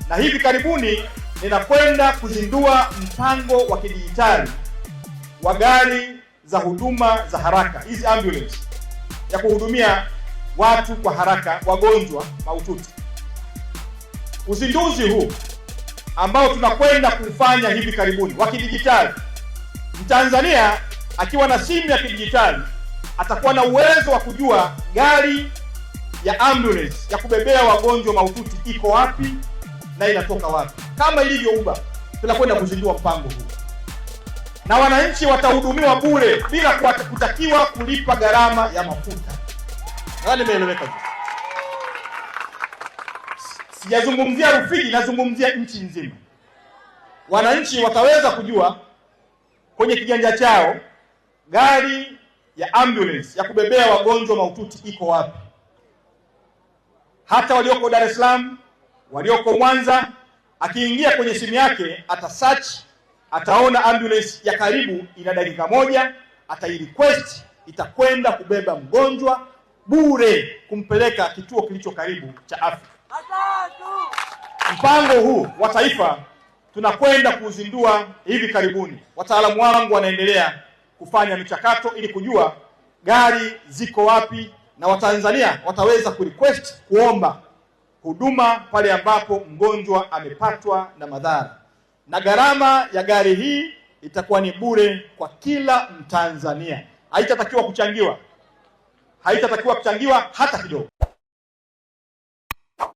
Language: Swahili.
Na hivi karibuni ninakwenda kuzindua mpango wa kidijitali wa gari za huduma za haraka, hizi ambulance, ya kuhudumia watu kwa haraka, wagonjwa mahututi. Uzinduzi huu ambao tunakwenda kufanya hivi karibuni wa kidijitali, Mtanzania akiwa na simu ya kidijitali atakuwa na uwezo wa kujua gari ya ambulance ya kubebea wagonjwa mahututi iko wapi na inatoka wapi. Kama ilivyo Uber, tunakwenda kuzindua mpango huu, na wananchi watahudumiwa bure bila kutakiwa kulipa gharama ya mafuta. Nadhani nimeeleweka. Sijazungumzia Rufiji, nazungumzia nchi nzima. Wananchi wataweza kujua kwenye kiganja chao gari ya ambulance ya kubebea wagonjwa mahututi iko wapi. Hata walioko Dar es Salaam, walioko Mwanza, akiingia kwenye simu yake atasearch, ataona ambulance ya karibu ina dakika moja, atairequest, itakwenda kubeba mgonjwa bure kumpeleka kituo kilicho karibu cha afya. Mpango huu wa taifa tunakwenda kuzindua hivi karibuni. Wataalamu wangu wanaendelea kufanya michakato ili kujua gari ziko wapi, na Watanzania wataweza kurequest, kuomba huduma pale ambapo mgonjwa amepatwa na madhara, na gharama ya gari hii itakuwa ni bure kwa kila Mtanzania. Haitatakiwa kuchangiwa hata kidogo.